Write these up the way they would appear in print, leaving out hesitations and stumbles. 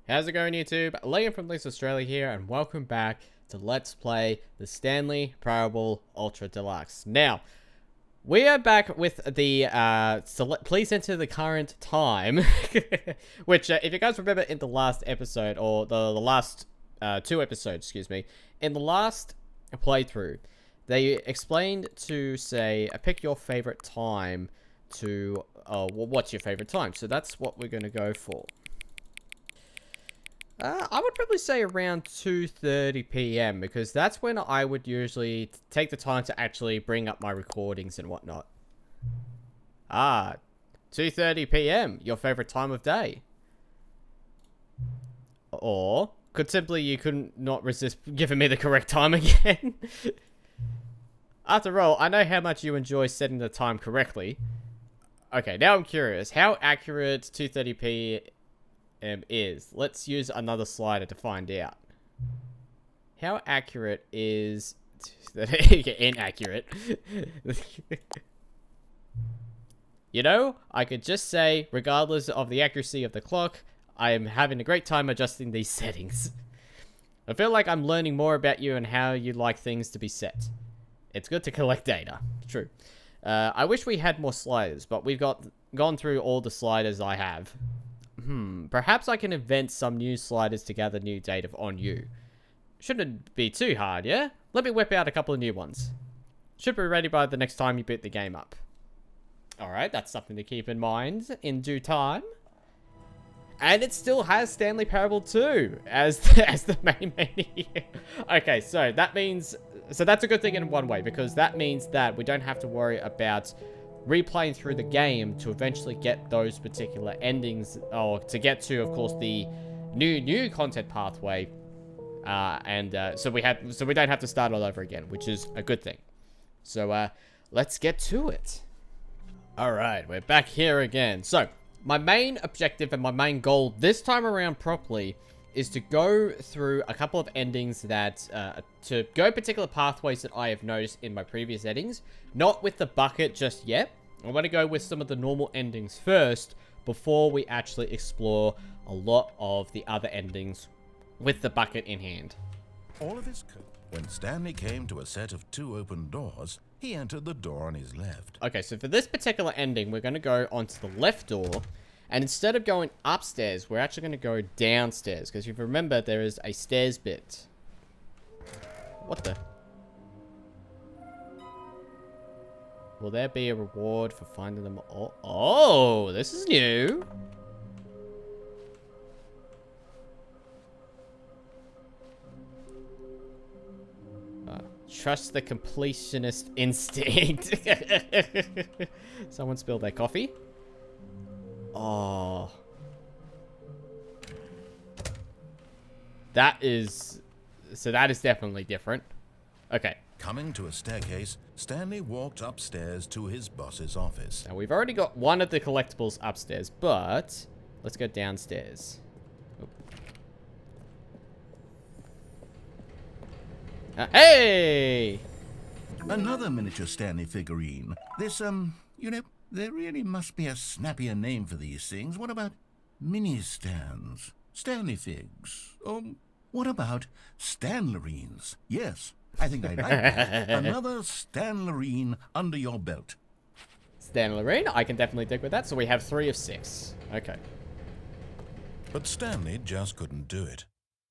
How's it going, YouTube? Liam from Deluxe Australia here, and welcome back to Let's Play the Stanley Parable Ultra Deluxe. Now, we are back with the, please enter the current time, which, if you guys remember in the last episode, or the last, 2 episodes, excuse me, in the last playthrough, they explained to say, pick your favorite time to, well, what's your favorite time? So that's what we're going to go for. I would probably say around 2:30 p.m. because that's when I would usually take the time to actually bring up my recordings and whatnot. 2:30 p.m. Your favorite time of day. Or could simply you couldn't not resist giving me the correct time again. After all, I know how much you enjoy setting the time correctly. Okay, now I'm curious. How accurate 2:30 p.m. is? Let's use another slider to find out. How accurate is inaccurate? You know, I could just say, regardless of the accuracy of the clock, I am having a great time adjusting these settings. I feel like I'm learning more about you and how you like things to be set. It's good to collect data. True. I wish we had more sliders, but we've gone through all the sliders I have. Perhaps I can invent some new sliders to gather new data on you. Shouldn't be too hard, yeah? Let me whip out a couple of new ones. Should be ready by the next time you boot the game up. Alright, that's something to keep in mind in due time. And it still has Stanley Parable 2 as the main menu. Okay, so that means... So that's a good thing in one way, because that means that we don't have to worry about replaying through the game to eventually get those particular endings, or to get to, of course, the new content pathway, so we don't have to start all over again, which is a good thing. So let's get to it. All right, we're back here again. So my main objective and my main goal this time around properly is to go through a couple of endings that, to go particular pathways that I have noticed in my previous endings. Not with the bucket just yet. I want to go with some of the normal endings first, before we actually explore a lot of the other endings with the bucket in hand. All of his coat. When Stanley came to a set of 2 open doors, he entered the door on his left. Okay, so for this particular ending, we're going to go onto the left door. And instead of going upstairs, we're actually going to go downstairs. Because if you remember, there is a stairs bit. What the? Will there be a reward for finding them all? Oh, this is new. Trust the completionist instinct. Someone spilled their coffee. Oh. That is definitely different. Okay. Coming to a staircase, Stanley walked upstairs to his boss's office. Now, we've already got one of the collectibles upstairs, but let's go downstairs. Hey! Another miniature Stanley figurine. This, you know, there really must be a snappier name for these things. What about mini-stands? Stanley figs? What about Stanlerines? Yes, I think I like that. Another Stanlerine under your belt. Stanlerine, I can definitely dig with that. So we have 3 of 6. Okay. But Stanley just couldn't do it.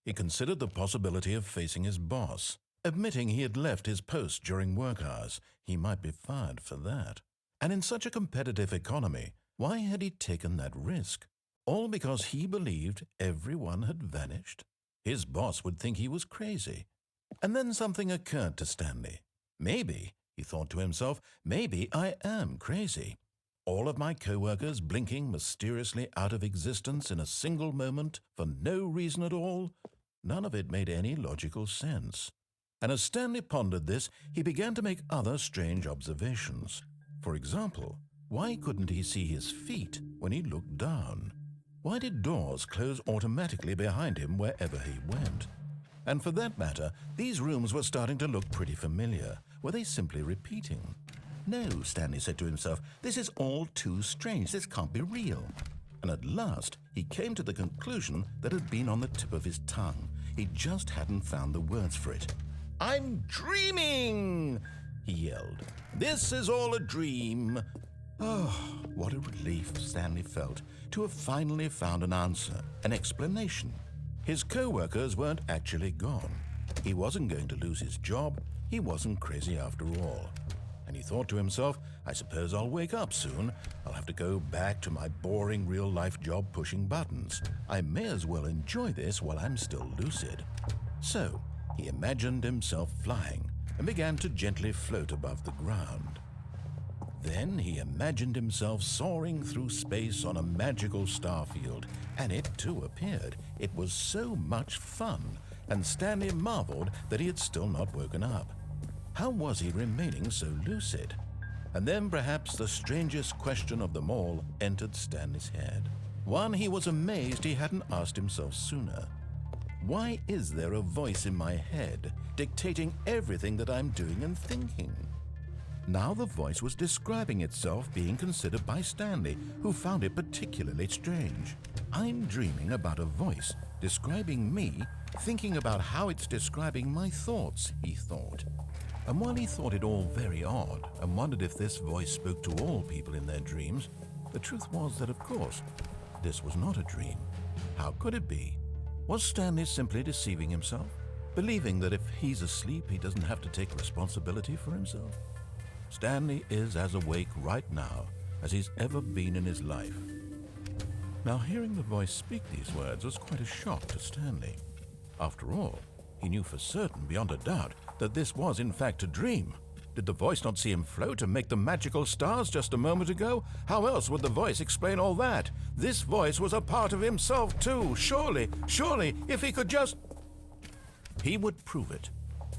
He considered the possibility of facing his boss. Admitting he had left his post during work hours, he might be fired for that. And in such a competitive economy, why had he taken that risk? All because he believed everyone had vanished? His boss would think he was crazy. And then something occurred to Stanley. Maybe, he thought to himself, maybe I am crazy. All of my co-workers blinking mysteriously out of existence in a single moment for no reason at all? None of it made any logical sense. And as Stanley pondered this, he began to make other strange observations. For example, why couldn't he see his feet when he looked down? Why did doors close automatically behind him wherever he went? And for that matter, these rooms were starting to look pretty familiar. Were they simply repeating? No, Stanley said to himself, this is all too strange. This can't be real. And at last, he came to the conclusion that had been on the tip of his tongue. He just hadn't found the words for it. "I'm dreaming!" he yelled. "This is all a dream." Oh, what a relief Stanley felt to have finally found an answer, an explanation. His co-workers weren't actually gone. He wasn't going to lose his job. He wasn't crazy after all. And he thought to himself, I suppose I'll wake up soon. I'll have to go back to my boring real-life job pushing buttons. I may as well enjoy this while I'm still lucid. So, he imagined himself flying and began to gently float above the ground. Then he imagined himself soaring through space on a magical starfield, and it too appeared. It was so much fun, and Stanley marveled that he had still not woken up. How was he remaining so lucid? And then perhaps the strangest question of them all entered Stanley's head. One he was amazed he hadn't asked himself sooner. Why is there a voice in my head dictating everything that I'm doing and thinking? Now the voice was describing itself being considered by Stanley, who found it particularly strange. I'm dreaming about a voice describing me, thinking about how it's describing my thoughts, he thought. And while he thought it all very odd and wondered if this voice spoke to all people in their dreams, the truth was that, of course, this was not a dream. How could it be? Was Stanley simply deceiving himself, believing that if he's asleep, he doesn't have to take responsibility for himself? Stanley is as awake right now as he's ever been in his life. Now, hearing the voice speak these words was quite a shock to Stanley. After all, he knew for certain, beyond a doubt, that this was in fact a dream. Did the voice not see him float and make the magical stars just a moment ago? How else would the voice explain all that? This voice was a part of himself too. Surely, if he could just... He would prove it.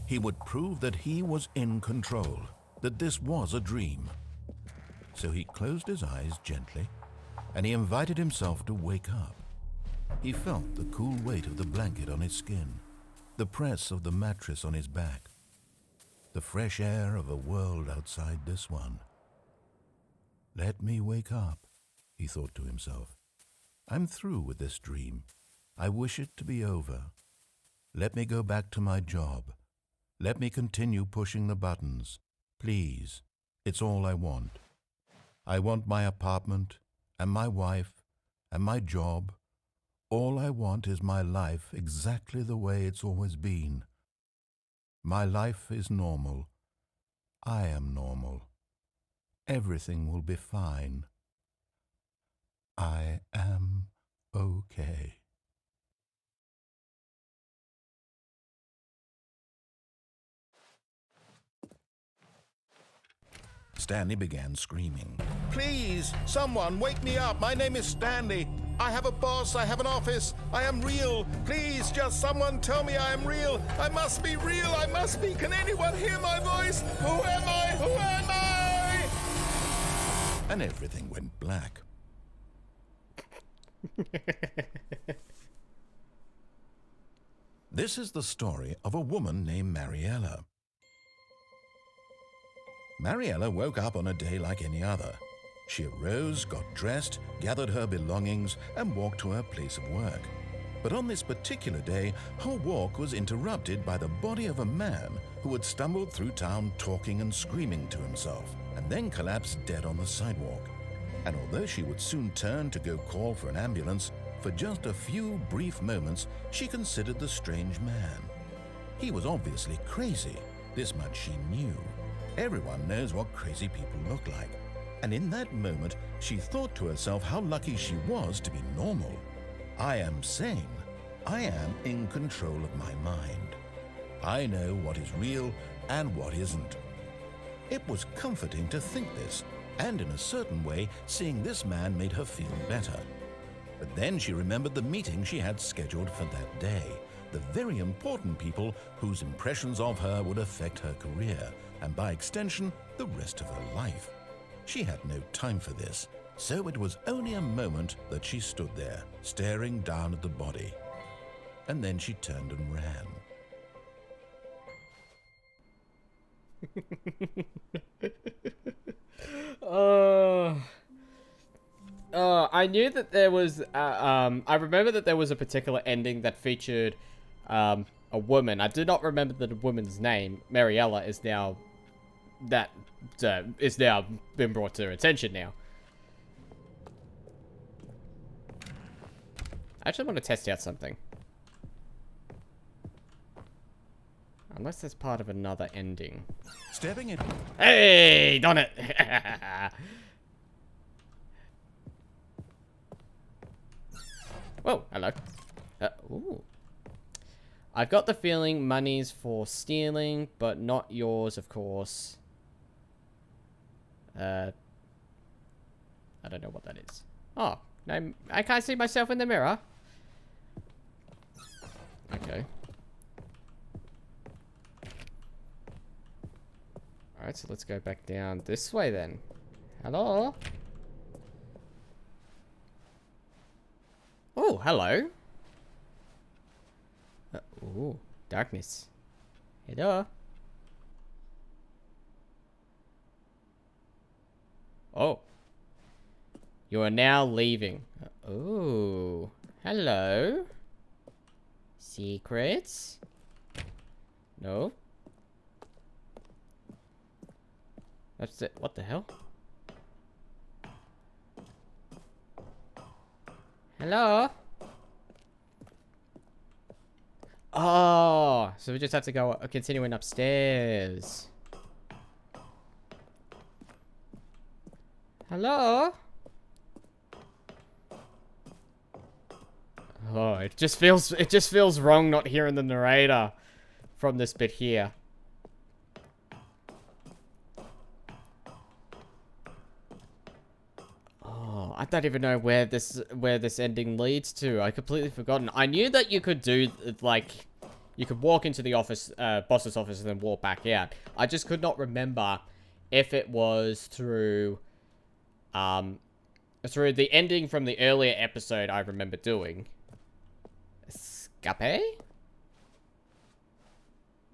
He would prove that he was in control, that this was a dream. So he closed his eyes gently, and he invited himself to wake up. He felt the cool weight of the blanket on his skin, the press of the mattress on his back, the fresh air of a world outside this one. Let me wake up, he thought to himself. I'm through with this dream. I wish it to be over. Let me go back to my job. Let me continue pushing the buttons. Please, it's all I want. I want my apartment and my wife and my job. All I want is my life exactly the way it's always been. My life is normal. I am normal. Everything will be fine. I am okay. Stanley began screaming. Please, someone, wake me up. My name is Stanley. I have a boss. I have an office. I am real. Please, just someone tell me I am real. I must be real. I must be. Can anyone hear my voice? Who am I? Who am I? And everything went black. This is the story of a woman named Mariella. Mariella woke up on a day like any other. She arose, got dressed, gathered her belongings, and walked to her place of work. But on this particular day, her walk was interrupted by the body of a man who had stumbled through town talking and screaming to himself, and then collapsed dead on the sidewalk. And although she would soon turn to go call for an ambulance, for just a few brief moments she considered the strange man. He was obviously crazy. This much she knew. Everyone knows what crazy people look like. And in that moment, she thought to herself how lucky she was to be normal. I am sane. I am in control of my mind. I know what is real and what isn't. It was comforting to think this, and in a certain way, seeing this man made her feel better. But then she remembered the meeting she had scheduled for that day, the very important people whose impressions of her would affect her career, and by extension, the rest of her life. She had no time for this, so it was only a moment that she stood there, staring down at the body. And then she turned and ran. I knew that there was, I remember that there was a particular ending that featured, a woman. I do not remember the woman's name. Mariella is now, is now been brought to attention now. I actually want to test out something. Unless that's part of another ending. Stepping in. Hey, done it. Whoa, hello. Ooh. I've got the feeling money's for stealing, but not yours, of course. I don't know what that is. Oh, I can't see myself in the mirror. Okay. Alright, so let's go back down this way then. Hello? Oh, hello. Ooh, darkness. Hello? Oh. You are now leaving. Oh, hello. Secrets? No. That's it. What the hell? Hello? Oh, so we just have to go continuing upstairs. Hello? Oh, it just feels wrong not hearing the narrator from this bit here. Oh, I don't even know where this ending leads to. I completely forgotten. I knew that you could do like you could walk into the office, boss's office, and then walk back out. I just could not remember if it was through the ending from the earlier episode I remember doing. Escape?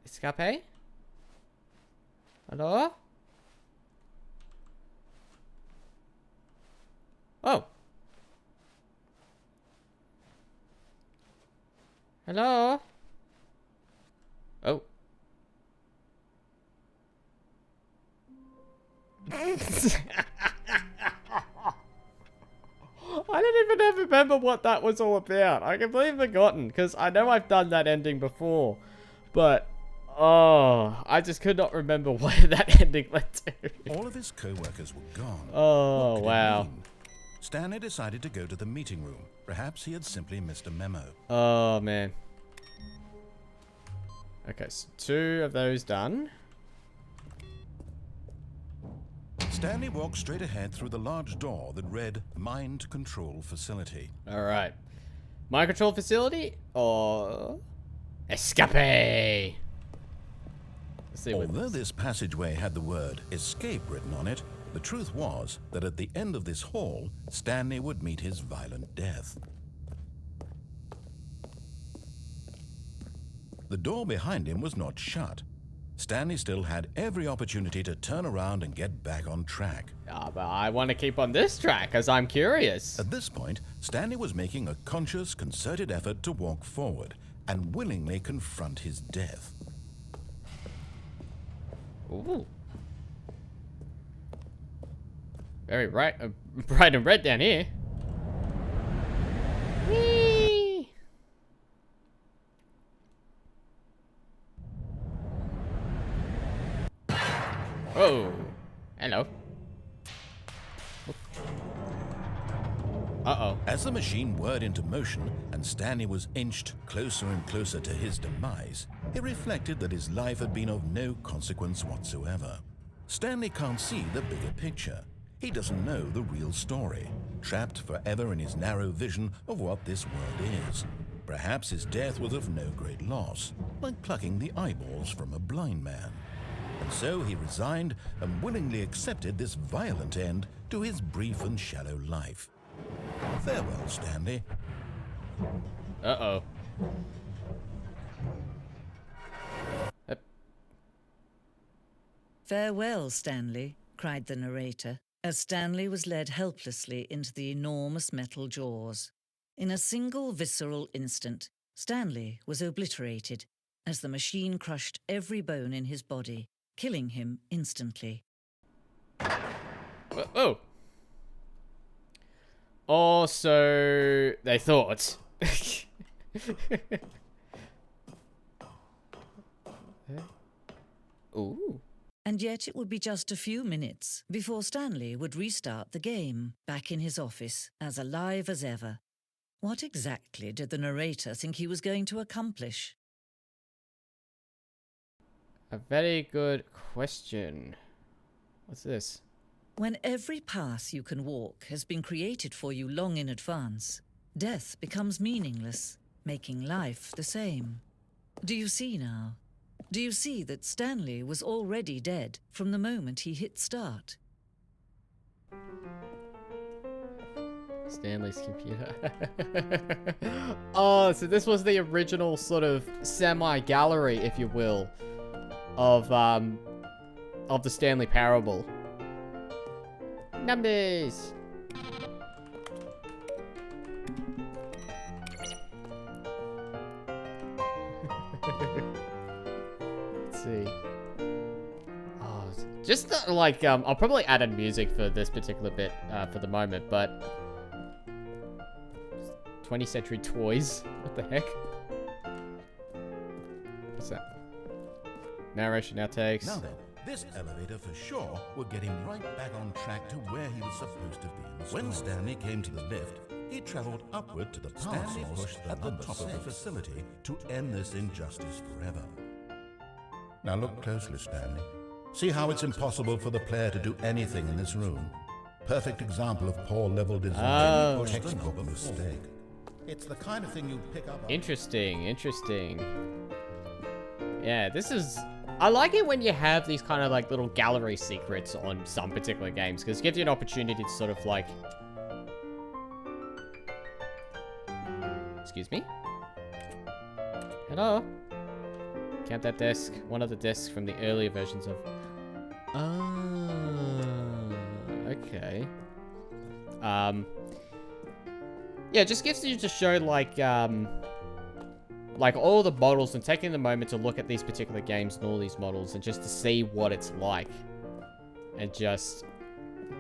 Escape? Hello? Oh. Hello? Oh. I don't even remember what that was all about. I completely forgotten, because I know I've done that ending before. But, oh, I just could not remember where that ending led to. All of his co-workers were gone. Oh, What could it wow. mean? Stanley decided to go to the meeting room. Perhaps he had simply missed a memo. Oh, man. Okay, so 2 of those done. Stanley walked straight ahead through the large door that read Mind Control Facility. Alright. Mind control facility or escape? Let's see what Although this passageway had the word escape written on it, the truth was that at the end of this hall, Stanley would meet his violent death. The door behind him was not shut. Stanley still had every opportunity to turn around and get back on track. but I want to keep on this track because I'm curious. At this point, Stanley was making a conscious, concerted effort to walk forward and willingly confront his death. Ooh. Very bright and red down here. Whee! Oh, hello. Uh-oh. As the machine whirred into motion and Stanley was inched closer and closer to his demise, he reflected that his life had been of no consequence whatsoever. Stanley can't see the bigger picture. He doesn't know the real story, trapped forever in his narrow vision of what this world is. Perhaps his death was of no great loss, like plucking the eyeballs from a blind man. And so he resigned and willingly accepted this violent end to his brief and shallow life. Farewell, Stanley. Uh-oh. Farewell, Stanley, cried the narrator. as Stanley was led helplessly into the enormous metal jaws. In a single visceral instant, Stanley was obliterated as the machine crushed every bone in his body, killing him instantly. Oh. Oh, so they thought. Ooh. And yet it would be just a few minutes before Stanley would restart the game, back in his office, as alive as ever. What exactly did the narrator think he was going to accomplish? A very good question. What's this? When every path you can walk has been created for you long in advance, death becomes meaningless, making life the same. Do you see now? Do you see that Stanley was already dead from the moment he hit start? Stanley's computer. Oh, so this was the original sort of semi-gallery, if you will, of the Stanley Parable. Numbers. Let's see. Oh, just like I'll probably add in music for this particular bit for the moment, but 20th Century Toys. What the heck? What's that? Narration outtakes. Now then, this elevator for sure would get him right back on track to where he was supposed to be. When Stanley came to the lift, he traveled upward to the power source at the top of the facility to end this injustice forever. Now look closely, Stanley. See how it's impossible for the player to do anything in this room? Perfect example of poor level design or textbook mistake. It's the kind of thing you pick up on. Interesting, interesting. Yeah, this is... I like it when you have these kind of like little gallery secrets on some particular games, because it gives you an opportunity to sort of like... Excuse me? Hello? Count that disc. One of the discs from the earlier versions of... Okay. Yeah, it just gives you to show like all the models and taking the moment to look at these particular games and all these models and just to see what it's like. And just,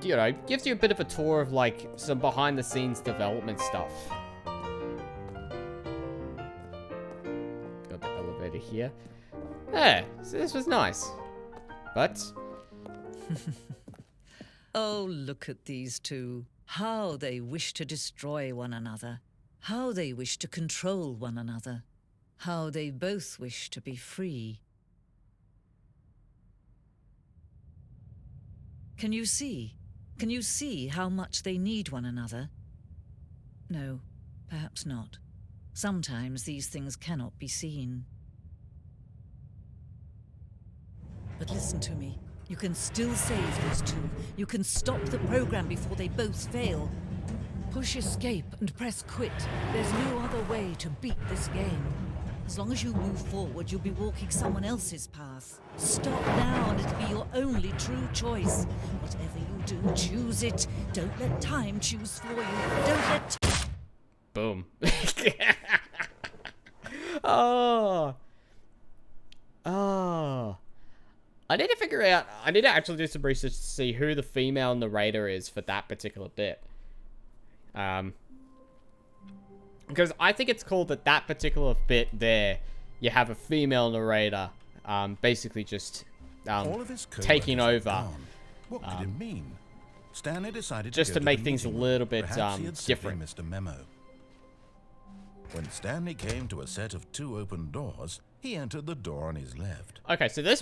you know, gives you a bit of a tour of like some behind the scenes development stuff. Got the elevator here. Yeah, so this was nice. But... Oh, look at these two. How they wish to destroy one another. How they wish to control one another. How they both wish to be free. Can you see? Can you see how much they need one another? No, perhaps not. Sometimes these things cannot be seen. But listen to me. You can still save these two. You can stop the program before they both fail. Push escape and press quit. There's no other way to beat this game. As long as you move forward, you'll be walking someone else's path. Stop now and it'll be your only true choice. Whatever you do, choose it. Don't let time choose for you. Don't let... Boom. Oh. Oh. I need to figure out... I need to actually do some research to see who the female narrator is for that particular bit. Because I think it's cool that that particular bit there, you have a female narrator, basically just All of his taking co-workers were over. gone. What could it mean? Stanley decided Just to, to go make the things a meeting. little bit, Perhaps he had simply different. missed a memo. When Stanley came to a set of 2 open doors, he entered the door on his left. Okay, so this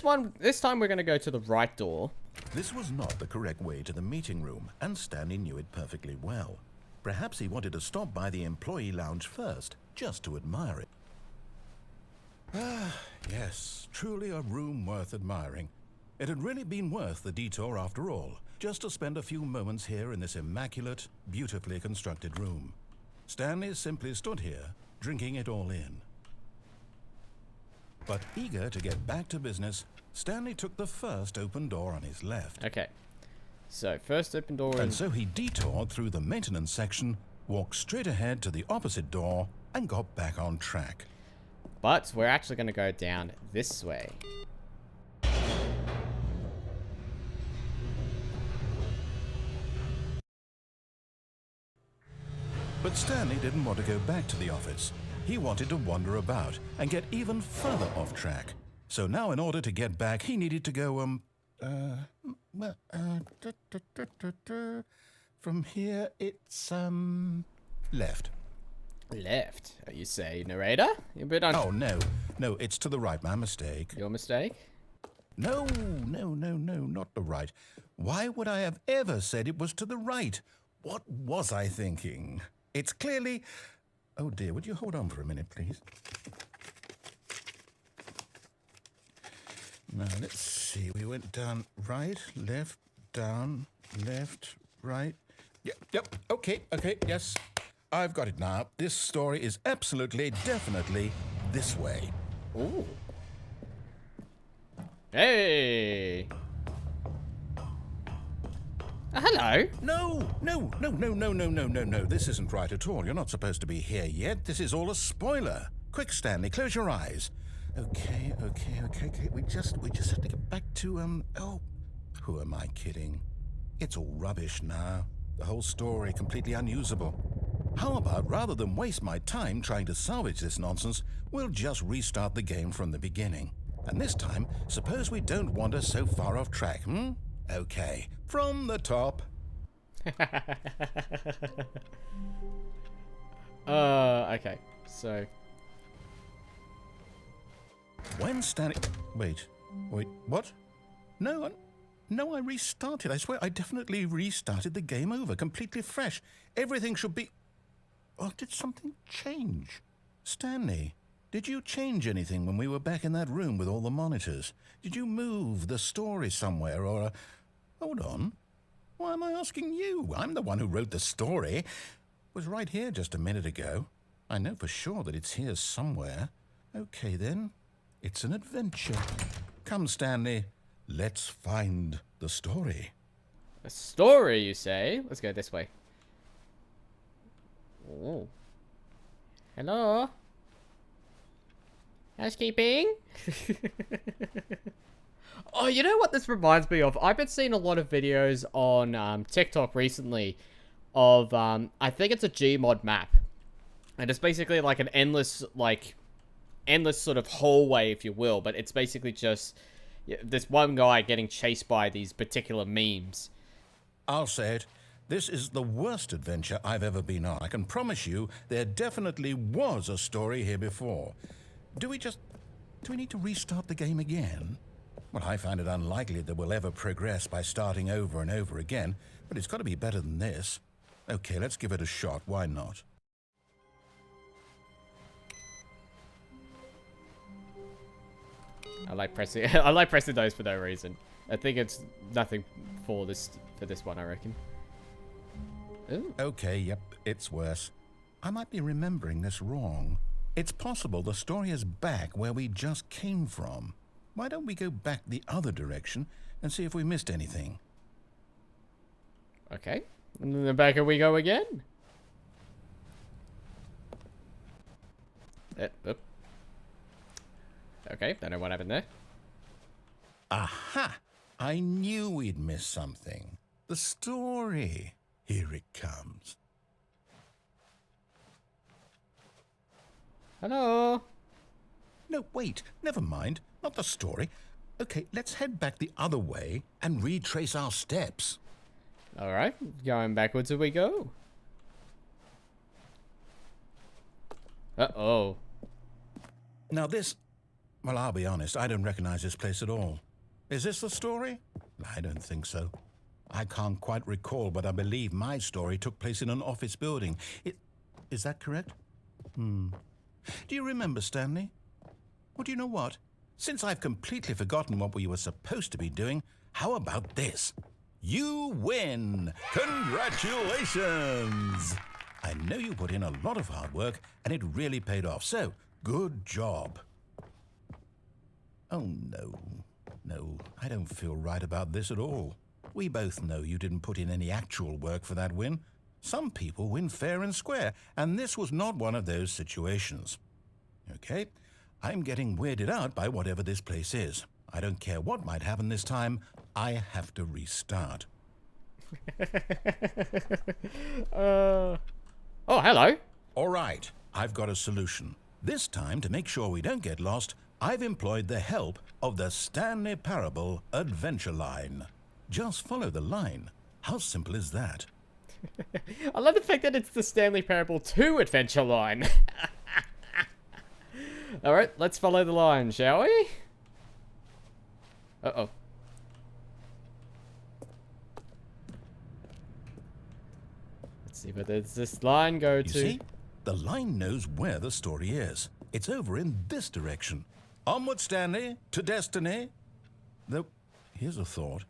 time we're going to go to the right door. This was not the correct way to the meeting room, and Stanley knew it perfectly well. Perhaps he wanted to stop by the employee lounge first, just to admire it. Ah, yes, truly a room worth admiring. It had really been worth the detour after all, just to spend a few moments here in this immaculate, beautifully constructed room. Stanley simply stood here, drinking it all in. But eager to get back to business, Stanley took the first open door on his left. Okay. So, first open door And so he detoured through the maintenance section, walked straight ahead to the opposite door, and got back on track. But we're actually going to go down this way. But Stanley didn't want to go back to the office. He wanted to wander about and get even further off track. So now in order to get back, he needed to go, from here it's, left. Left, you say, narrator? You're a bit on... Oh, no, it's to the right, my mistake. Your mistake? No, not the right. Why would I have ever said it was to the right? What was I thinking? It's clearly... Oh dear, would you hold on for a minute, please? Now, let's see. We went down right, left, down, left, right. Yep, okay, yes. I've got it now. This story is absolutely, definitely this way. Ooh. Hey! Hello? No. This isn't right at all. You're not supposed to be here yet. This is all a spoiler. Quick, Stanley, close your eyes. Okay. We just have to get back to, oh, who am I kidding? It's all rubbish now. The whole story completely unusable. How about, rather than waste my time trying to salvage this nonsense, we'll just restart the game from the beginning. And this time, suppose we don't wander so far off track, Okay, from the top. Okay, so... When Stanley... Wait, what? No, I restarted. I swear, I definitely restarted the game over, completely fresh. Everything should be... Oh, did something change? Stanley, did you change anything when we were back in that room with all the monitors? Did you move the story somewhere, or... Hold on. Why am I asking you? I'm the one who wrote the story. It was right here just a minute ago. I know for sure that it's here somewhere. Okay, then. It's an adventure. Come, Stanley. Let's find the story. A story, you say? Let's go this way. Oh. Hello? Housekeeping? Oh, you know what this reminds me of? I've been seeing a lot of videos on TikTok recently of, I think it's a Gmod map. And it's basically like an endless sort of hallway, if you will. But it's basically just this one guy getting chased by these particular memes. I'll say it. This is the worst adventure I've ever been on. I can promise you there definitely was a story here before. Do we need to restart the game again? Well, I find it unlikely that we'll ever progress by starting over and over again, but it's got to be better than this. Okay, let's give it a shot. Why not? I like pressing those for no reason. I think it's nothing for this one, I reckon. Ooh. Okay, yep, it's worse. I might be remembering this wrong. It's possible the story is back where we just came from. Why don't we go back the other direction and see if we missed anything? Okay. And then back we go again. Okay, don't know what happened there. Aha! I knew we'd miss something. The story. Here it comes. Hello? No, wait. Never mind. Not the story. Okay, let's head back the other way and retrace our steps. Alright, going backwards as we go. Uh-oh. Now this... Well, I'll be honest, I don't recognize this place at all. Is this the story? I don't think so. I can't quite recall, but I believe my story took place in an office building. Is that correct? Do you remember, Stanley? Well, do you know what? Since I've completely forgotten what we were supposed to be doing, how about this? You win! Congratulations! I know you put in a lot of hard work, and it really paid off, so good job. Oh, no. No, I don't feel right about this at all. We both know you didn't put in any actual work for that win. Some people win fair and square, and this was not one of those situations. Okay, I'm getting weirded out by whatever this place is. I don't care what might happen this time. I have to restart. Oh, hello. All right, I've got a solution. This time, to make sure we don't get lost, I've employed the help of the Stanley Parable Adventure Line. Just follow the line. How simple is that? I love the fact that it's the Stanley Parable 2 adventure line. Alright, let's follow the line, shall we? Uh-oh. Let's see where does this line go You to. see? The line knows where the story is. It's over in this direction. Onward, Stanley, to destiny. Though, here's a thought.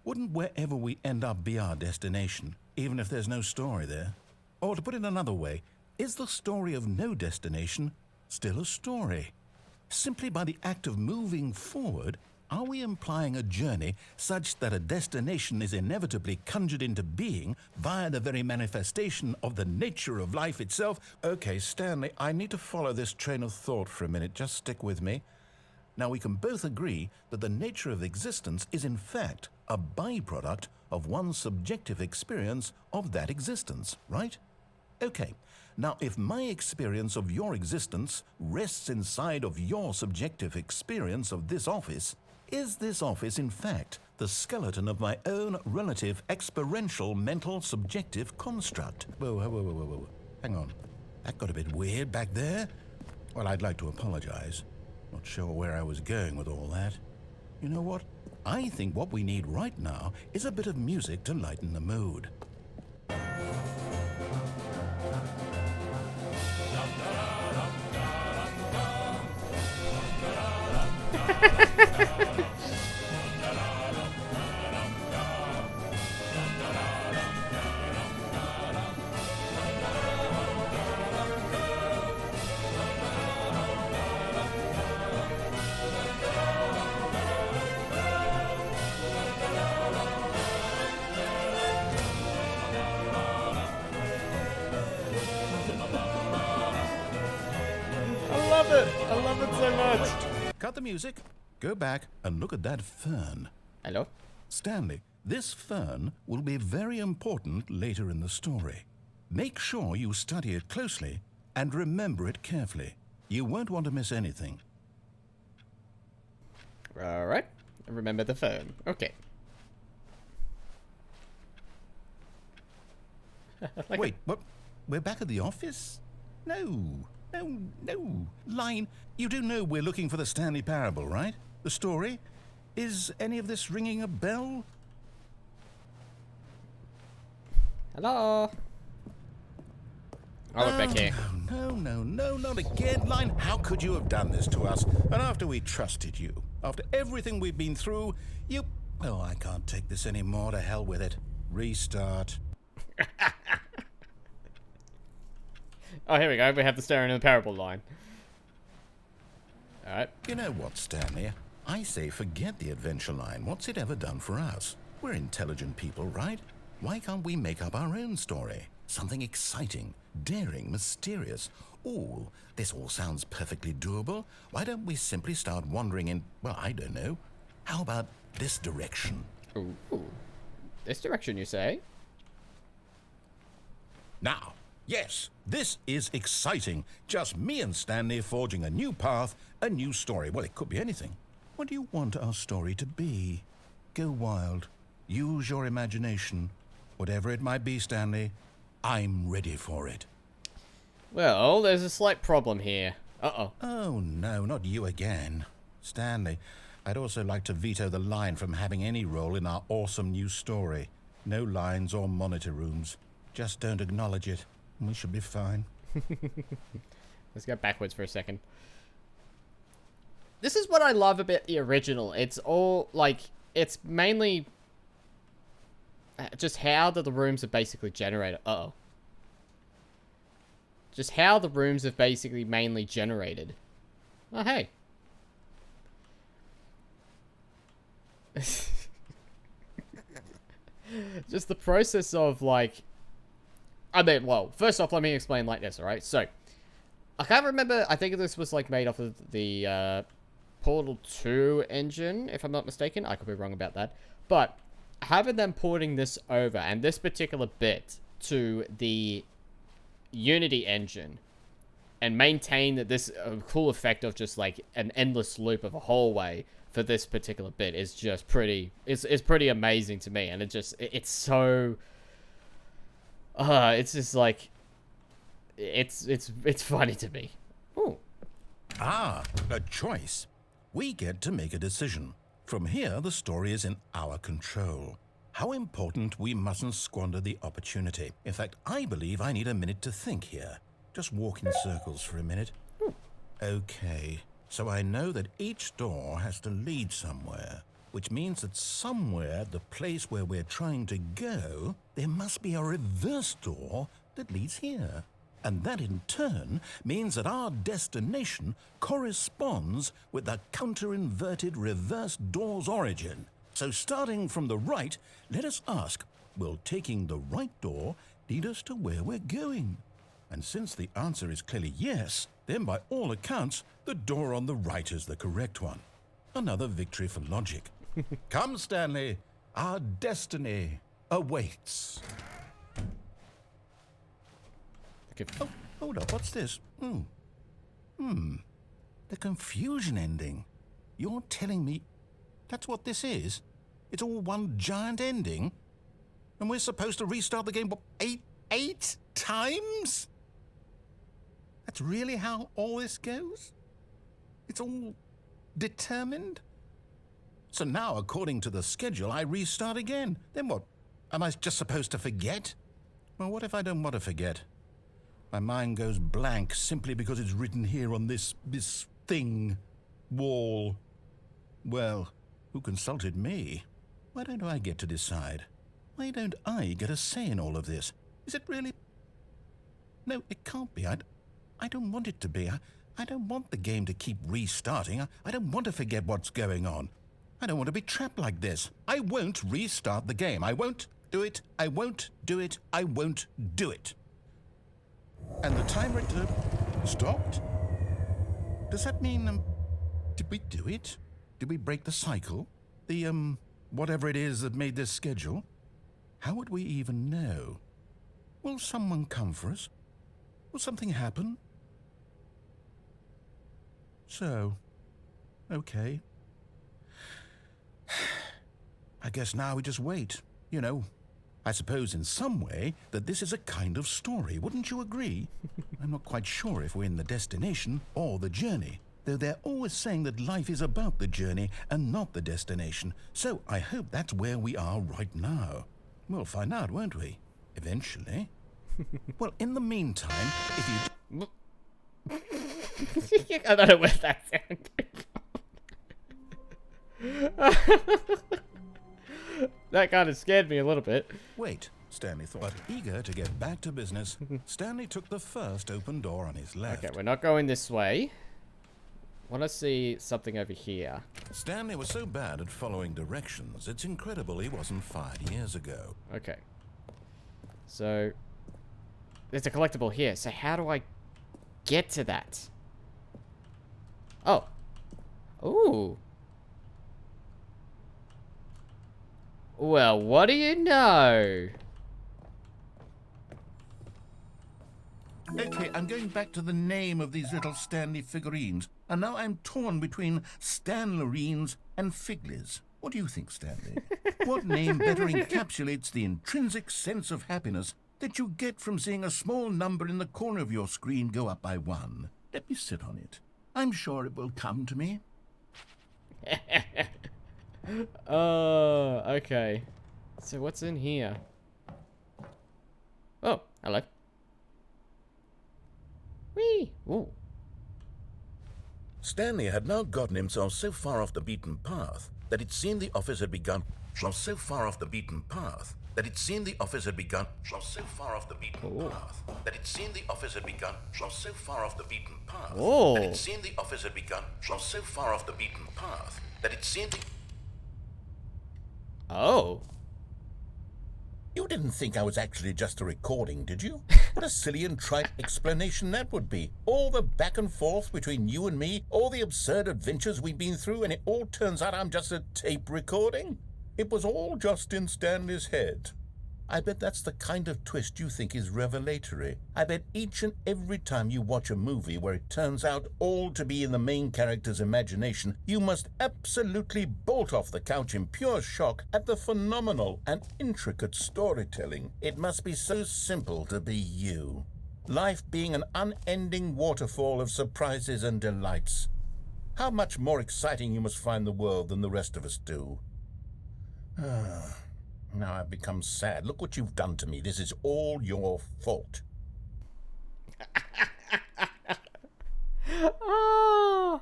Wouldn't wherever we end up be our destination, even if there's no story there? Or to put it another way, is the story of no destination still a story? Simply by the act of moving forward, are we implying a journey such that a destination is inevitably conjured into being via the very manifestation of the nature of life itself? Okay, Stanley, I need to follow this train of thought for a minute. Just stick with me. Now, we can both agree that the nature of existence is in fact a byproduct of one's subjective experience of that existence, right? Okay, now if my experience of your existence rests inside of your subjective experience of this office, is this office in fact the skeleton of my own relative experiential mental subjective construct? Whoa, whoa, whoa, whoa, whoa. Hang on. That got a bit weird back there. Well, I'd like to apologize. Not sure where I was going with all that. You know what? I think what we need right now is a bit of music to lighten the mood. I love it so much. Cut the music. Go back and look at that fern. Hello? Stanley, this fern will be very important later in the story. Make sure you study it closely and remember it carefully. You won't want to miss anything. Alright. Remember the phone. Okay. Wait, what? We're back at the office? No. Line, you do know we're looking for the Stanley Parable, right? The story? Is any of this ringing a bell? Hello? Oh, we're back here. No, not again, Line. How could you have done this to us? And after we trusted you, after everything we've been through, you... Oh, I can't take this anymore. To hell with it. Restart. Oh, here we go. We have the staring in the parable line. Alright. You know what, Stanley? I say forget the adventure line. What's it ever done for us? We're intelligent people, right? Why can't we make up our own story? Something exciting, daring, mysterious. Ooh, this all sounds perfectly doable. Why don't we simply start wandering in, well, I don't know. How about this direction? Ooh. This direction, you say? Now, yes, this is exciting. Just me and Stanley forging a new path, a new story. Well, it could be anything. What do you want our story to be? Go wild. Use your imagination. Whatever it might be, Stanley, I'm ready for it. Well, there's a slight problem here. Uh-oh. Oh, no, not you again. Stanley, I'd also like to veto the line from having any role in our awesome new story. No lines or monitor rooms. Just don't acknowledge it, and we should be fine. Let's go backwards for a second. This is what I love about the original. It's all, like, it's mainly just how the rooms are basically generated. Uh-oh. Just how the rooms have basically mainly generated. Oh, hey. Just the process of, like... I mean, well, first off, let me explain like this, alright? So, I can't remember, I think this was, like, made off of the, Portal 2 engine, if I'm not mistaken. I could be wrong about that. But, having them porting this over, and this particular bit, to the Unity engine, and maintain that this cool effect of just, like, an endless loop of a hallway for this particular bit is just pretty... It's pretty amazing to me, and it's so... it's just, like... It's funny to me. Ooh. Ah, a choice. We get to make a decision. From here, the story is in our control. How important we mustn't squander the opportunity. In fact, I believe I need a minute to think here. Just walk in circles for a minute. Okay, so I know that each door has to lead somewhere, which means that somewhere, the place where we're trying to go, there must be a reverse door that leads here. And that in turn means that our destination corresponds with the counter-inverted reverse door's origin. So starting from the right, let us ask, will taking the right door lead us to where we're going? And since the answer is clearly yes, then by all accounts, the door on the right is the correct one. Another victory for logic. Come, Stanley, our destiny awaits. Okay. Oh, hold up, what's this? The confusion ending. You're telling me that's what this is? It's all one giant ending? And we're supposed to restart the game, what, eight times? That's really how all this goes? It's all determined? So now, according to the schedule, I restart again. Then what? Am I just supposed to forget? Well, what if I don't want to forget? My mind goes blank simply because it's written here on this thing, wall. Well, who consulted me? Why don't I get to decide? Why don't I get a say in all of this? Is it really? No, it can't be. I don't want it to be. I don't want the game to keep restarting. I don't want to forget what's going on. I don't want to be trapped like this. I won't restart the game. I won't do it. I won't do it. I won't do it. And the timer stopped? Does that mean, did we do it? Did we break the cycle? The, whatever it is that made this schedule? How would we even know? Will someone come for us? Will something happen? So, okay. I guess now we just wait, you know. I suppose in some way that this is a kind of story, wouldn't you agree? I'm not quite sure if we're in the destination or the journey, though they're always saying that life is about the journey and not the destination, so I hope that's where we are right now. We'll find out, won't we? Eventually. Well, in the meantime, if you... I don't know where that sound came from. That kind of scared me a little bit. Wait, Stanley thought. But eager to get back to business, Stanley took the first open door on his left. Okay, we're not going this way. Want to see something over here. Stanley was so bad at following directions, it's incredible he wasn't 5 years ago. Okay. So, there's a collectible here. So how do I get to that? Oh. Ooh. Well, what do you know? Okay, I'm going back to the name of these little Stanley figurines, and now I'm torn between Stanlerines and Figlies. What do you think, Stanley? What name better encapsulates the intrinsic sense of happiness that you get from seeing a small number in the corner of your screen go up by 1? Let me sit on it. I'm sure it will come to me. Oh, okay. So what's in here? Oh, hello. Whee! Ooh. Stanley had now gotten himself so far off the beaten path that it seemed the office had begun. So far off the beaten path that it seemed the office had begun. So far off the beaten path that it seemed the office had begun. So far off the beaten path that it seemed the office had begun. So far off the beaten path that it seemed the... Oh. You didn't think I was actually just a recording, did you? What a silly and trite explanation that would be. All the back and forth between you and me, all the absurd adventures we've been through, and it all turns out I'm just a tape recording? It was all just in Stanley's head. I bet that's the kind of twist you think is revelatory. I bet each and every time you watch a movie where it turns out all to be in the main character's imagination, you must absolutely bolt off the couch in pure shock at the phenomenal and intricate storytelling. It must be so simple to be you. Life being an unending waterfall of surprises and delights. How much more exciting you must find the world than the rest of us do. Now I've become sad. Look what you've done to me. This is all your fault. Oh,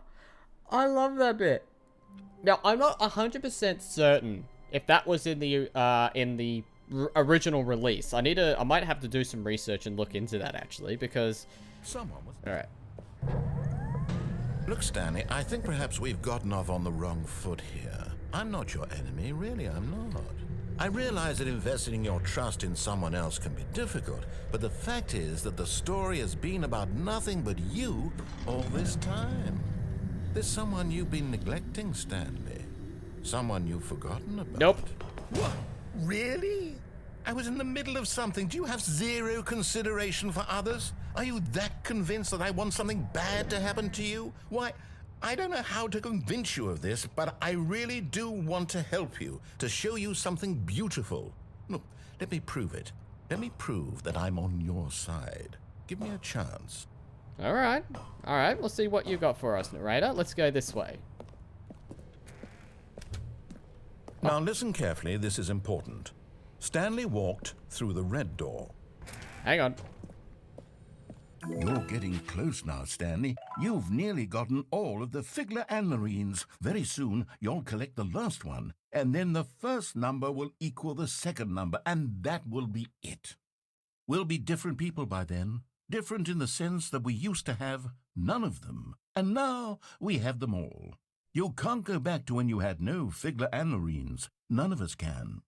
I love that bit. Now, I'm not 100% certain if that was in the original release. I might have to do some research and look into that, actually, because... Someone was... Alright. Look, Stanley, I think perhaps we've gotten off on the wrong foot here. I'm not your enemy. Really, I'm not. I realize that investing your trust in someone else can be difficult, but the fact is that the story has been about nothing but you all this time. There's someone you've been neglecting, Stanley. Someone you've forgotten about. Nope. What? Really? I was in the middle of something. Do you have zero consideration for others? Are you that convinced that I want something bad to happen to you? Why, I don't know how to convince you of this, but I really do want to help you, to show you something beautiful. Look, let me prove it. Let me prove that I'm on your side. Give me a chance. Alright. Alright, we'll see what you got for us, narrator. Let's go this way. Now listen carefully, this is important. Stanley walked through the red door. Hang on. You're getting close now, Stanley. You've nearly gotten all of the Figler and Marines. Very soon, you'll collect the last one, and then the first number will equal the second number, and that will be it. We'll be different people by then. Different in the sense that we used to have none of them, and now we have them all. You can't go back to when you had no Figler and Marines. None of us can.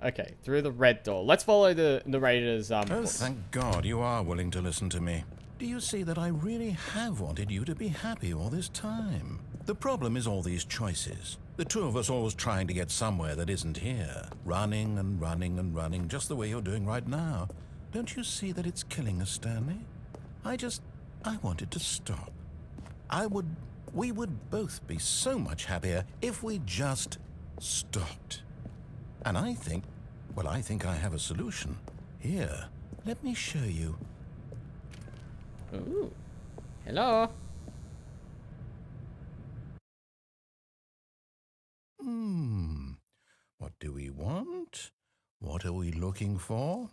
Okay, through the red door. Let's follow the narrator's Oh, course. thank God you are willing to listen to me. Do you see that I really have wanted you to be happy all this time? The problem is all these choices. The two of us always trying to get somewhere that isn't here. Running and running and running, just the way you're doing right now. Don't you see that it's killing us, Stanley? I wanted to stop. We would both be so much happier if we just stopped. And I think I have a solution. Here, let me show you. Ooh. Hello. What do we want? What are we looking for?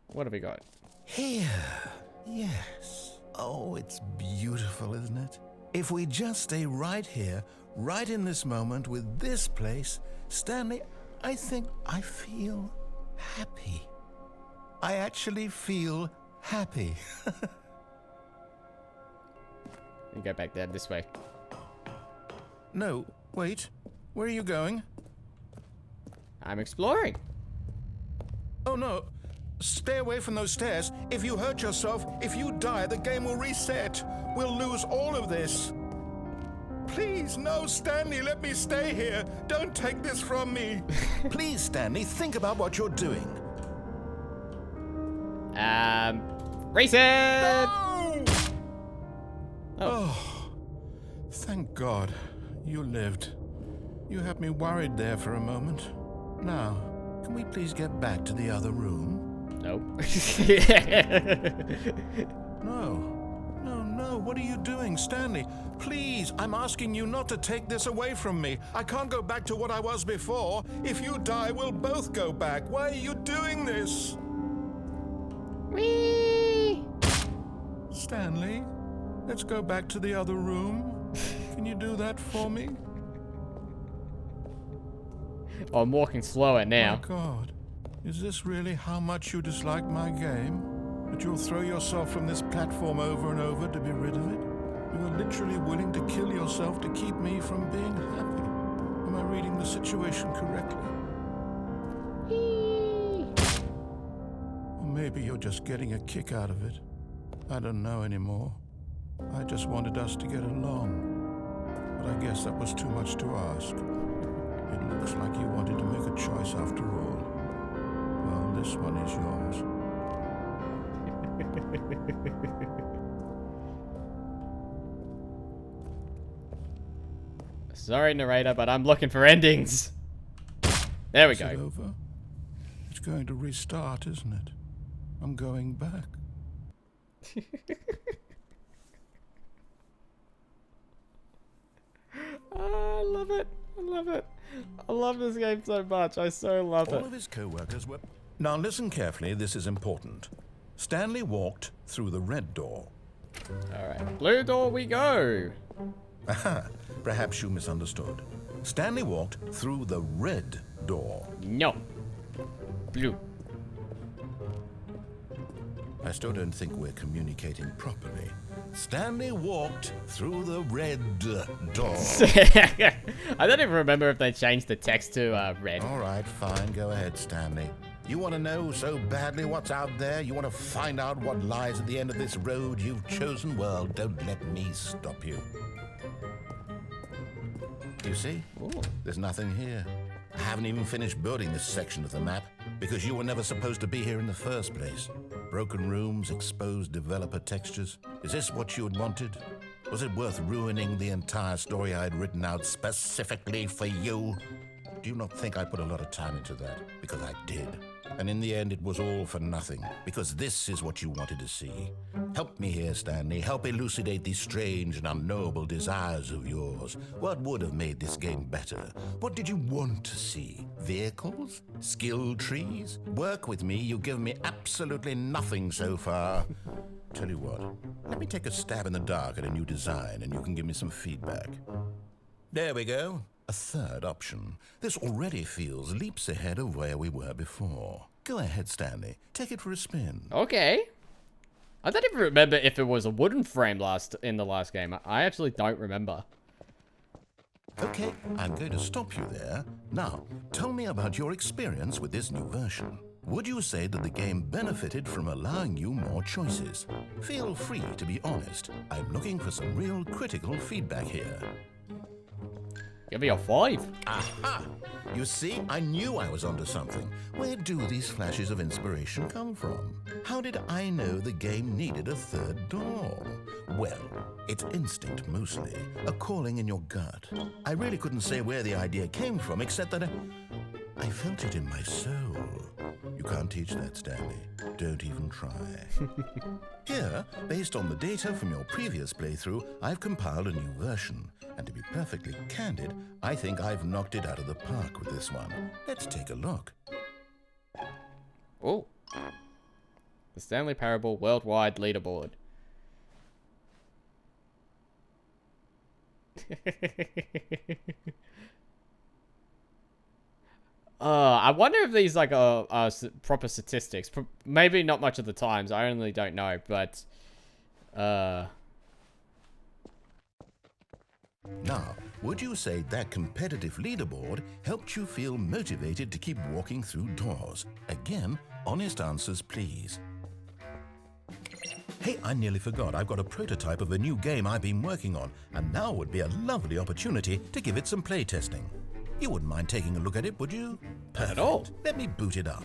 What have we got? Here. Yes. Oh, it's beautiful, isn't it? If we just stay right here, right in this moment with this place, Stanley, I think I feel happy. I actually feel happy. You go back there this way. No, wait. Where are you going? I'm exploring. Oh, no. Stay away from those stairs. If you hurt yourself, if you die, the game will reset. We'll lose all of this. Please, no, Stanley, let me stay here. Don't take this from me. Please, Stanley, think about what you're doing. Reset! No! Oh. Thank God. You lived. You had me worried there for a moment. Now, can we please get back to the other room? Nope. No, what are you doing, Stanley? Please, I'm asking you not to take this away from me. I can't go back to what I was before. If you die, we'll both go back. Why are you doing this? Whee! Stanley, let's go back to the other room. Can you do that for me? Oh, I'm walking slower now. My God, is this really how much you dislike my game? That you'll throw yourself from this platform over and over to be rid of it? You are literally willing to kill yourself to keep me from being happy. Am I reading the situation correctly? Or maybe you're just getting a kick out of it. I don't know anymore. I just wanted us to get along. But I guess that was too much to ask. It looks like you wanted to make a choice after all. Well, this one is yours. Sorry, narrator, but I'm looking for endings. There we Is it go. over? It's going to restart, isn't it? I'm going back. I love it. I love it. I love this game so much. I so love All it. of his co-workers were... Now listen carefully, this is important. Stanley walked through the red door. Alright. Blue door we go. Aha, perhaps you misunderstood. Stanley walked through the red door. No. Blue. I still don't think we're communicating properly. Stanley walked through the red door. I don't even remember if they changed the text to red. All right, fine, go ahead, Stanley. You want to know so badly what's out there? You want to find out what lies at the end of this road you've chosen? Well, don't let me stop you. You see? Ooh. There's nothing here. I haven't even finished building this section of the map because you were never supposed to be here in the first place. Broken rooms, exposed developer textures. Is this what you had wanted? Was it worth ruining the entire story I had written out specifically for you? Do you not think I put a lot of time into that? Because I did. And in the end, it was all for nothing, because this is what you wanted to see. Help me here, Stanley. Help elucidate these strange and unknowable desires of yours. What would have made this game better? What did you want to see? Vehicles? Skill trees? Work with me. You've given me absolutely nothing so far. Tell you what, let me take a stab in the dark at a new design, and you can give me some feedback. There we go. A third option. This already feels leaps ahead of where we were before. Go ahead, Stanley. Take it for a spin. Okay. I don't even remember if it was a wooden frame in the last game. I actually don't remember. Okay, I'm going to stop you there. Now, tell me about your experience with this new version. Would you say that the game benefited from allowing you more choices? Feel free to be honest. I'm looking for some real critical feedback here. Give me a 5. Aha! You see, I knew I was onto something. Where do these flashes of inspiration come from? How did I know the game needed a third door? Well, it's instinct mostly, a calling in your gut. I really couldn't say where the idea came from, except that I felt it in my soul. You can't teach that, Stanley. Don't even try. Here, based on the data from your previous playthrough, I've compiled a new version. And to be perfectly candid, I think I've knocked it out of the park with this one. Let's take a look. Oh. The Stanley Parable Worldwide Leaderboard. I wonder if these like are proper statistics. Maybe not much of the times. I only don't know, but Now, would you say that competitive leaderboard helped you feel motivated to keep walking through doors? Again, honest answers, please. Hey, I nearly forgot. I've got a prototype of a new game I've been working on, and now would be a lovely opportunity to give it some play testing. You wouldn't mind taking a look at it, would you? Perfect. At all. Let me boot it up.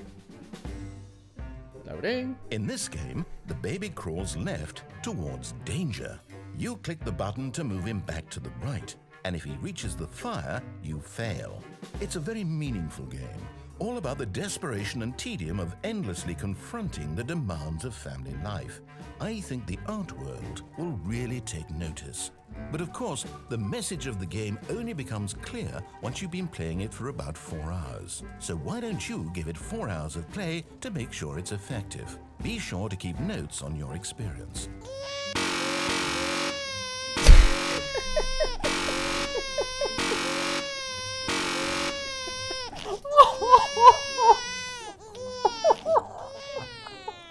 loading. In this game, the baby crawls left towards danger. You click the button to move him back to the right, and if he reaches the fire, you fail. It's a very meaningful game, all about the desperation and tedium of endlessly confronting the demands of family life. I think the art world will really take notice. But of course, the message of the game only becomes clear once you've been playing it for about 4 hours. So why don't you give it 4 hours of play to make sure it's effective? Be sure to keep notes on your experience.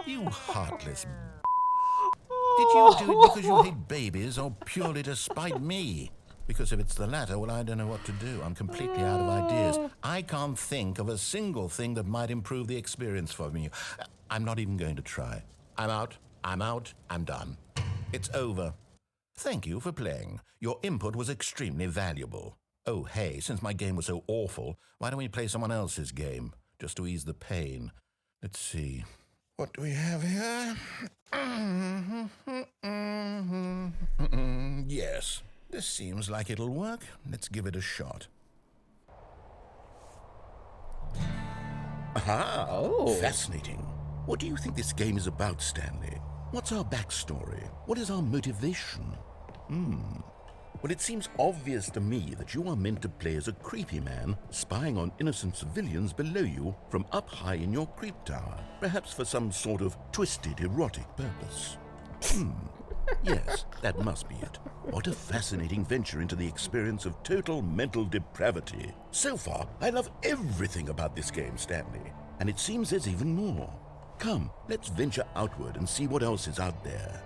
You heartless. Did you do it because you hate babies or purely to spite me? Because if it's the latter, well, I don't know what to do. I'm completely out of ideas. I can't think of a single thing that might improve the experience for me. I'm not even going to try. I'm out. I'm done. It's over. Thank you for playing. Your input was extremely valuable. Oh, hey, since my game was so awful, why don't we play someone else's game, just to ease the pain? Let's see. What do we have here? Yes, this seems like it'll work. Let's give it a shot. Aha! Oh. Fascinating. What do you think this game is about, Stanley? What's our backstory? What is our motivation? Well, it seems obvious to me that you are meant to play as a creepy man spying on innocent civilians below you from up high in your creep tower, perhaps for some sort of twisted erotic purpose. Yes, that must be it. What a fascinating venture into the experience of total mental depravity. So far, I love everything about this game, Stanley, and it seems there's even more. Come, let's venture outward and see what else is out there.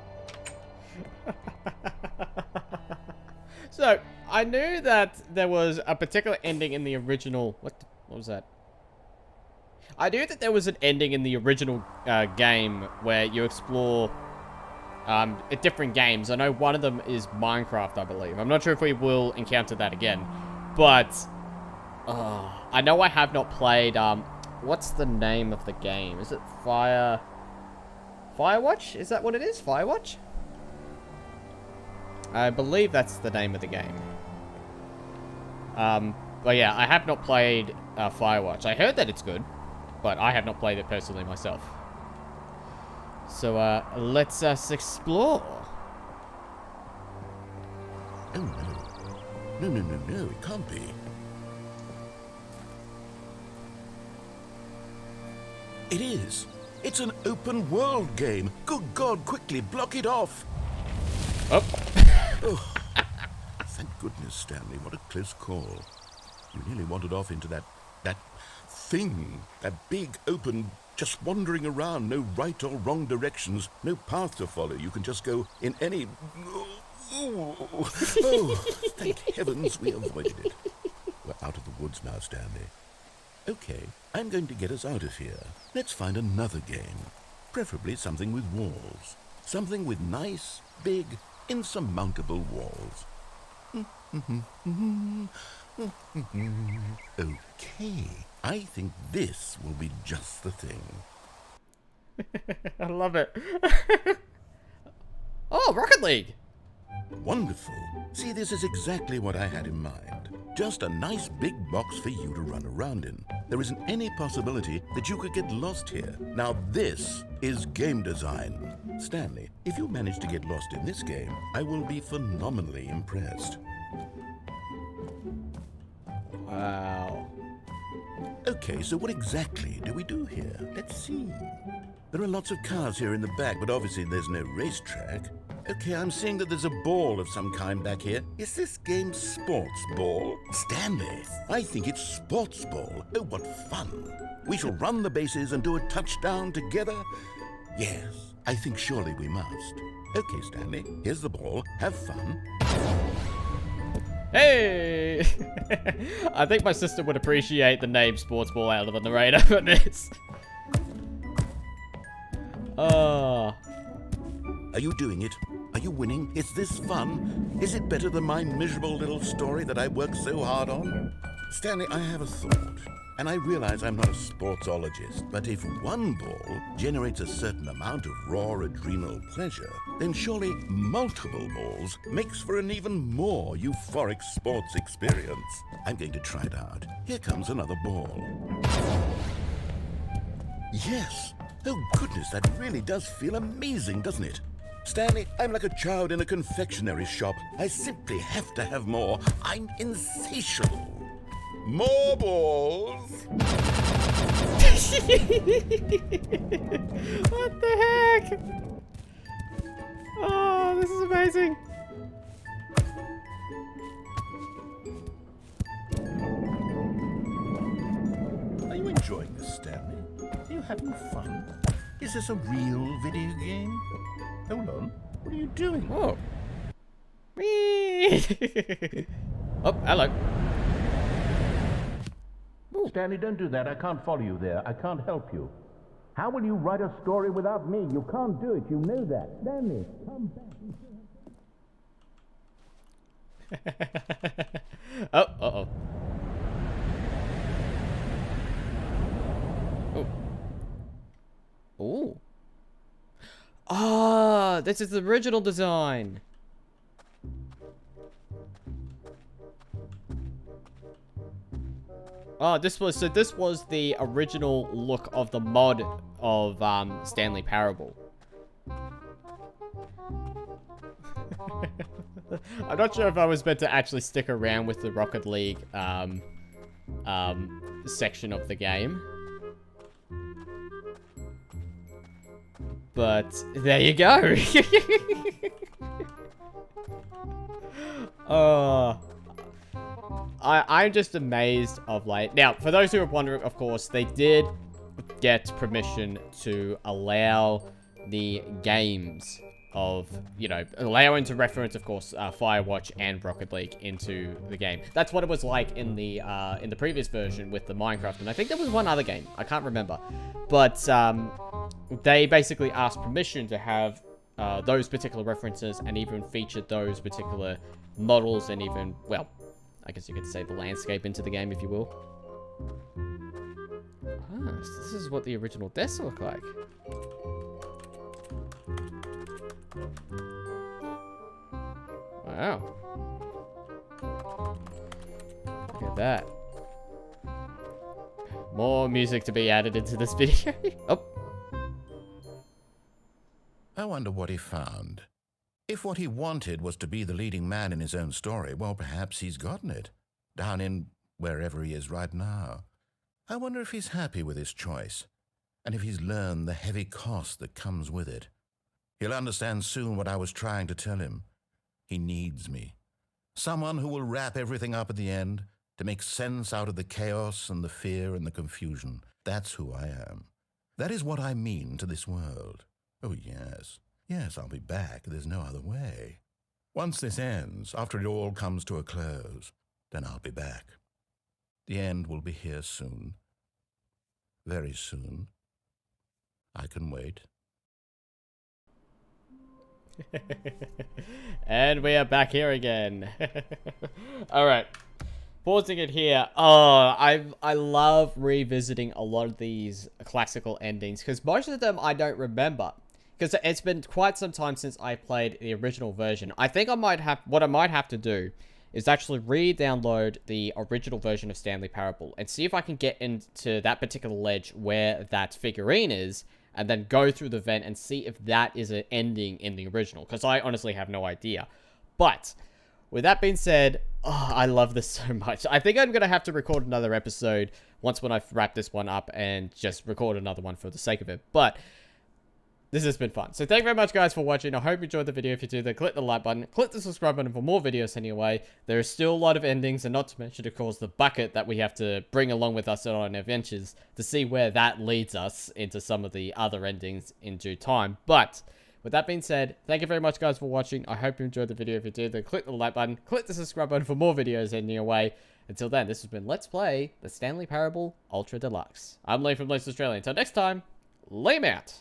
So, I knew that there was a particular ending in the original... What was that? I knew that there was an ending in the original game where you explore different games. I know one of them is Minecraft, I believe. I'm not sure if we will encounter that again. But, I know I have not played... what's the name of the game? Is it Firewatch? Is that what it is? Firewatch? I believe that's the name of the game. But yeah, I have not played Firewatch. I heard that it's good, but I have not played it personally myself. So, let's explore. Oh, no. No, it can't be. It is. It's an open world game. Good God, quickly block it off. Oh. Oh, thank goodness, Stanley. What a close call. You nearly wandered off into that thing. That big, open, just wandering around. No right or wrong directions. No path to follow. You can just go in any... Oh, thank heavens we avoided it. We're out of the woods now, Stanley. Okay, I'm going to get us out of here. Let's find another game. Preferably something with walls. Something with nice, big, insurmountable walls. Okay, I think this will be just the thing. I love it. Oh, Rocket League! Wonderful. See, this is exactly what I had in mind. Just a nice big box for you to run around in. There isn't any possibility that you could get lost here. Now this is game design. Stanley, if you manage to get lost in this game, I will be phenomenally impressed. Wow. Okay, so what exactly do we do here? Let's see. There are lots of cars here in the back, but obviously there's no racetrack. Okay, I'm seeing that there's a ball of some kind back here. Is this game sports ball? Stanley, I think it's sports ball. Oh, what fun. We shall run the bases and do a touchdown together. Yes, I think surely we must. Okay, Stanley, here's the ball. Have fun. Hey! I think my sister would appreciate the name Sports Ball out of the narrator for this. Oh. Are you doing it? Are you winning? Is this fun? Is it better than my miserable little story that I worked so hard on? Stanley, I have a thought. And I realize I'm not a sportsologist, but if one ball generates a certain amount of raw adrenal pleasure, then surely multiple balls makes for an even more euphoric sports experience. I'm going to try it out. Here comes another ball. Yes! Oh goodness, that really does feel amazing, doesn't it? Stanley, I'm like a child in a confectionery shop. I simply have to have more. I'm insatiable. More balls! What the heck? Oh, this is amazing. Are you enjoying this, Stanley? Are you having fun? Is this a real video game? Hold on. What are you doing? Whoa. Oh, hello. Stanley, don't do that. I can't follow you there. I can't help you. How will you write a story without me? You can't do it. You know that. Stanley, come back. Oh, uh-oh. Oh. Ooh. Ah, this is the original design. Oh, this was the original look of the mod of Stanley Parable. I'm not sure if I was meant to actually stick around with the Rocket League section of the game. But there you go. I'm just amazed of like... Now, for those who are wondering, of course, they did get permission to allow the games of, you know, allowing to reference, of course, Firewatch and Rocket League into the game. That's what it was like in the previous version with the Minecraft, and I think there was one other game. I can't remember. But they basically asked permission to have those particular references and even featured those particular models and even, well, I guess you could say the landscape into the game, if you will. Ah, so this is what the original desks look like. Wow. Look at that. More music to be added into this video. Oh. I wonder what he found. If what he wanted was to be the leading man in his own story, well, perhaps he's gotten it. Down in wherever he is right now. I wonder if he's happy with his choice, and if he's learned the heavy cost that comes with it. He'll understand soon what I was trying to tell him. He needs me. Someone who will wrap everything up at the end, to make sense out of the chaos and the fear and the confusion. That's who I am. That is what I mean to this world. Oh, yes. Yes, I'll be back. There's no other way. Once this ends, after it all comes to a close, then I'll be back. The end will be here soon. Very soon. I can wait. And we are back here again. Alright. Pausing it here. Oh, I love revisiting a lot of these classical endings, because most of them I don't remember. Because it's been quite some time since I played the original version. I think what I might have to do is actually re-download the original version of Stanley Parable and see if I can get into that particular ledge where that figurine is, and then go through the vent and see if that is an ending in the original, because I honestly have no idea. But with that being said, oh, I love this so much. I think I'm going to have to record another episode when I wrap this one up and just record another one for the sake of it. But this has been fun. So thank you very much, guys, for watching. I hope you enjoyed the video. If you did, then click the like button. Click the subscribe button for more videos anyway. There are still a lot of endings, and not to mention, of course, the bucket that we have to bring along with us on our adventures to see where that leads us into some of the other endings in due time. But with that being said, thank you very much, guys, for watching. I hope you enjoyed the video. If you did, then click the like button. Click the subscribe button for more videos heading your way. Until then, this has been Let's Play the Stanley Parable Ultra Deluxe. I'm Lee from Deluxe Australia. Until next time, lame out.